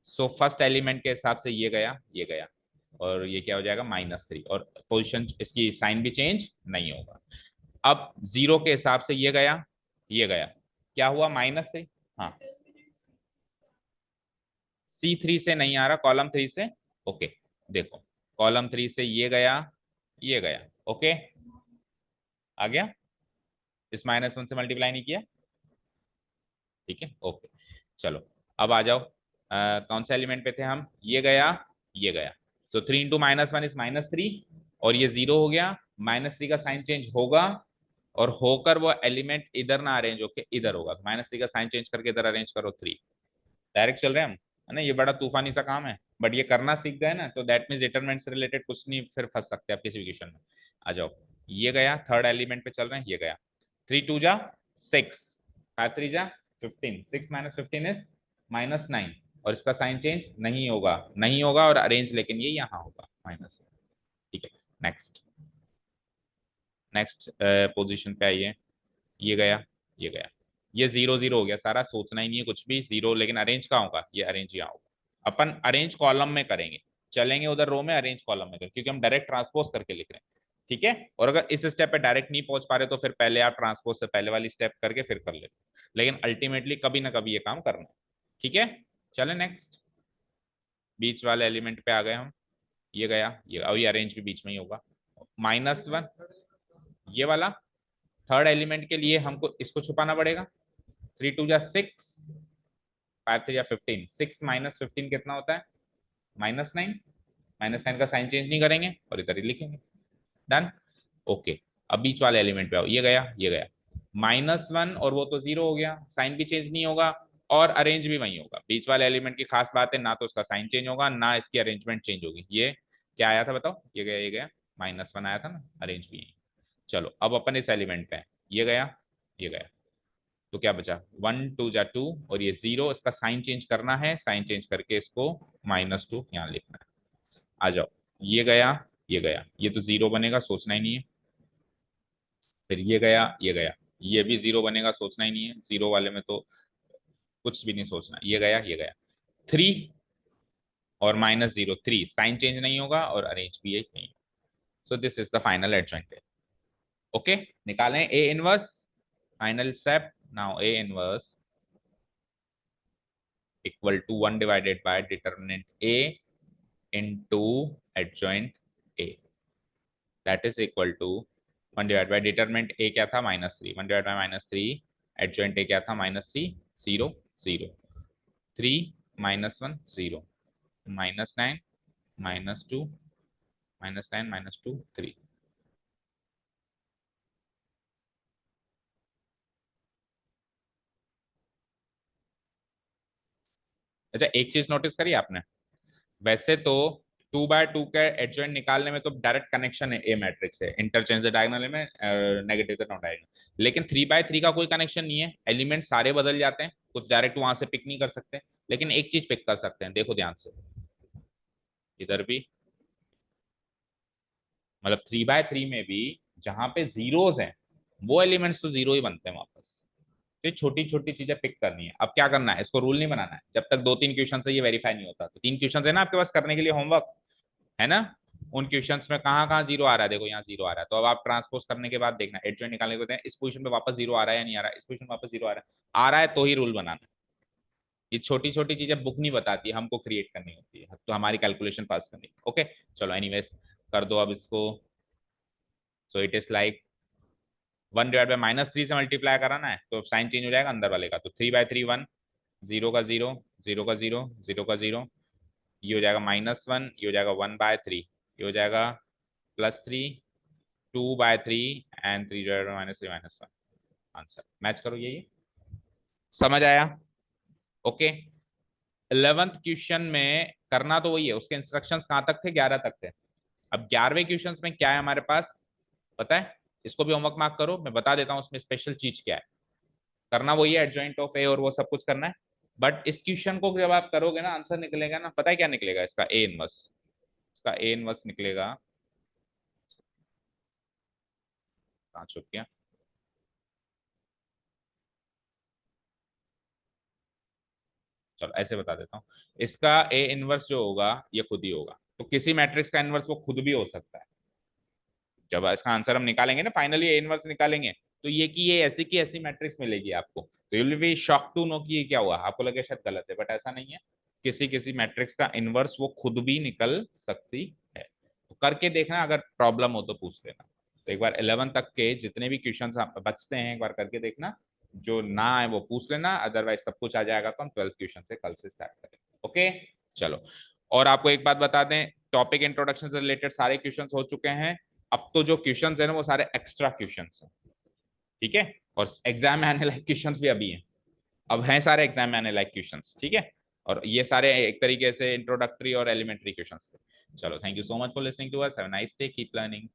सो फर्स्ट एलिमेंट के हिसाब से ये गया ये गया, और ये क्या हो जाएगा? -3, और पोजीशन इसकी साइन भी चेंज नहीं होगा। अब जीरो के हिसाब से ये गया ये गया, क्या हुआ? -3। हाँ, C3 से नहीं आ रहा, कॉलम 3 से। ओके, देखो कॉलम 3 से ये गया। ओके, आ गया। इस -1 से मल्टीप्लाई नहीं किया। ठीक है, ओके। चलो अब आ जाओ, कौन से एलिमेंट पे थे हम? ये गया ये गया। सो 3 × -1 इज -3, और ये 0 हो गया। -3 का साइन चेंज होगा, और होकर वो एलिमेंट इधर ना अरेंज होके इधर होगा। तो -3 का साइन चेंज करके इधर अरेंज करो 3। डायरेक्ट चल रहे हैं हम, है ना? ये बड़ा तूफानी सा काम है, बट ये करना सीख गए ना, तो दैट मीन्स डिटरमिनेंट से रिलेटेड कुछ नहीं फिर फंस सकते आप किसी भी क्वेश्चन में। आ जाओ, ये गया, थर्ड एलिमेंट पे चल रहे हैं, ये गया। 3 × 2 = 6, 5 × 3 = 15, 6 - 15 इज -9, और इसका साइन चेंज नहीं होगा, नहीं होगा, और अरेंज लेकिन ये यहाँ होगा माइनस। ठीक है, नेक्स्ट नेक्स्ट पोजीशन पे आइए। ये गया ये गया, ये 0 0 हो गया सारा, सोचना ही नहीं है कुछ भी। 0, लेकिन अरेंज कहाँ होगा? ये अरेंज यहाँ होगा। अपन अरेंज कॉलम में करेंगे, चलेंगे उधर रो में, अरेंज कॉलम में करेंगे, क्योंकि हम डायरेक्ट ट्रांसपोज करके लिख रहे हैं। ठीक है, और अगर इस स्टेप पे डायरेक्ट नहीं पहुंच पा रहे, तो फिर पहले आप ट्रांसपोज से पहले वाली स्टेप करके फिर कर लेते, लेकिन अल्टीमेटली कभी ना कभी ये काम करना है। ठीक है, चले नेक्स्ट। बीच वाले एलिमेंट पे आ गए हम। ये गया ये, अब ये अरेंज भी बीच में ही होगा। -1 ये वाला, थर्ड एलिमेंट के लिए हमको इसको छुपाना पड़ेगा। 3 × 2 = 6, 5 × 3 = 15, 6 - 15 कितना होता है? -9। -9 का साइन चेंज नहीं करेंगे, और इधर ही लिखेंगे। डन। ओके, अब बीच वाले एलिमेंट पे आओ। ये गया ये गया, -1, और वो तो 0 हो गया, साइन भी चेंज नहीं होगा, और अरेंज भी वही होगा। बीच वाले एलिमेंट की खास बात है, ना तो उसका साइन चेंज होगा, ना इसकी अरेंजमेंट चेंज होगी। ये क्या आया था बताओ? ये गया ये गया, -1 आया था ना, अरेंज भी यही। चलो अब अपन इस एलिमेंट पे हैं। ये गया ये गया, तो क्या बचा? 1 × 2 = 2, और ये 0, इसका साइन चेंज करना है, साइन चेंज करके इसको -2 यहाँ लिखना है। आ जाओ, ये गया ये गया, ये तो 0 बनेगा, सोचना ही नहीं है। फिर ये गया ये गया, ये भी 0 बनेगा, सोचना ही नहीं है। 0 वाले में तो कुछ भी नहीं सोचना। ये गया ये गया, 3 और -0, 3, साइन चेंज नहीं होगा, और अरेंज भी यही नहीं। So this is the final adjoint. Okay, निकालें A inverse. Final step, now A inverse equal to 1 divided by determinant A into adjoint A, that is equal to 1 divided by determinant A क्या था? -3, 1 divided by -3, adjoint A क्या था? -3, 0 0, 3 -1 0, -9 -2, -9 -2 3। अच्छा, एक चीज notice करी आपने? वैसे तो 2 बाय 2 के एडजॉइंट निकालने में तो डायरेक्ट कनेक्शन है ए मैट्रिक्स से, इंटरचेंज द डायगोनल में, नेगेटिव द नॉन डायगोनल। लेकिन 3 बाय 3 का कोई कनेक्शन नहीं है, एलिमेंट सारे बदल जाते हैं, कुछ डायरेक्ट वहां से पिक नहीं कर सकते, लेकिन एक चीज पिक कर सकते हैं, देखो ध्यान से, इधर भी मतलब 3 बाय 3 में भी जहां पे जीरोज हैं वो एलिमेंट्स तो जीरो ही बनते हैं वापस। तो छोटी छोटी चीजें पिक करनी है। अब क्या करना है, इसको रूल नहीं बनाना है, जब तक 2-3 क्वेश्चन से ये वेरीफाई नहीं होता। तो 3 क्वेश्चन है ना आपके पास करने के लिए होमवर्क, है ना? उन क्वेश्चंस में कहाँ कहाँ जीरो आ रहा है, देखो यहाँ जीरो आ रहा है, तो अब आप ट्रांसपोज करने के बाद देखना, एडजॉइंट निकालने के बाद इस पोजीशन पे वापस जीरो आ रहा है या नहीं आ रहा है, इस पोजीशन पे वापस जीरो आ रहा है तो ही रूल बनाना है। ये छोटी छोटी चीजें बुक नहीं बताती, हमको क्रिएट करनी होती है, तो हमारी कैलकुलेशन पास करनी है। ओके चलो एनीवेज कर दो अब इसको। सो इट इज लाइक 1/-3 से मल्टीप्लाई कराना है तो साइन चेंज हो जाएगा अंदर वाले का, तो 3/3 1, 0 का 0, 0 का 0, 0 का 0, ये हो जाएगा -1, ये हो जाएगा 1/3, ये हो जाएगा +3, 2/3 एंड 3/-3 -1। आंसर मैच करो, यही समझ आया? ओके 11th क्वेश्चन में करना तो वही है, उसके इंस्ट्रक्शंस कहाँ तक थे, 11 तक थे। अब 11वें क्वेश्चन में क्या है हमारे पास पता है, इसको भी होमवर्क मार्क करो, मैं बता देता हूँ उसमें स्पेशल चीज क्या है। करना वही है, एडजॉइंट ऑफ ए और वो सब कुछ करना है, बट इस क्वेश्चन को जब आप करोगे ना आंसर निकलेगा ना, पता है क्या निकलेगा इसका, ए इनवर्स, इसका ए इनवर्स निकलेगा। कहाँ छुप गया, चलो ऐसे बता देता हूँ, इसका ए इनवर्स जो होगा ये खुद ही होगा, तो किसी मैट्रिक्स का इनवर्स वो खुद भी हो सकता है। जब इसका आंसर हम निकालेंगे ना फाइनली ए इनवर्स निकालेंगे, तो ये कि ये ऐसी की ऐसी मैट्रिक्स मिलेगी आपको, तो you will be shock to know कि ये क्या हुआ, आपको लगे शायद गलत है, बट ऐसा नहीं है, किसी किसी मैट्रिक्स का इनवर्स वो खुद भी निकल सकती है। तो करके देखना, अगर प्रॉब्लम हो तो पूछ लेना। तो एक बार 11 तक के जितने भी क्वेश्चन बचते हैं एक बार करके देखना, जो ना आए वो पूछ लेना, अदरवाइज सब कुछ आ जाएगा तो हम 12 क्वेश्चन से कल से स्टार्ट करेंगे। ओके चलो, और आपको एक बात बता दें, टॉपिक इंट्रोडक्शन से रिलेटेड सारे क्वेश्चन हो चुके हैं, अब तो जो क्वेश्चन है ना वो सारे एक्स्ट्रा क्वेश्चन हैं, ठीक है, और एग्जाम में आने लायक क्वेश्चन भी अभी हैं, अब हैं सारे एग्जाम में आने लायक क्वेश्चन, ठीक है, और ये सारे एक तरीके से इंट्रोडक्टरी और एलिमेंट्री क्वेश्चन थे। चलो thank you so much for listening to us, have a nice day, keep learning.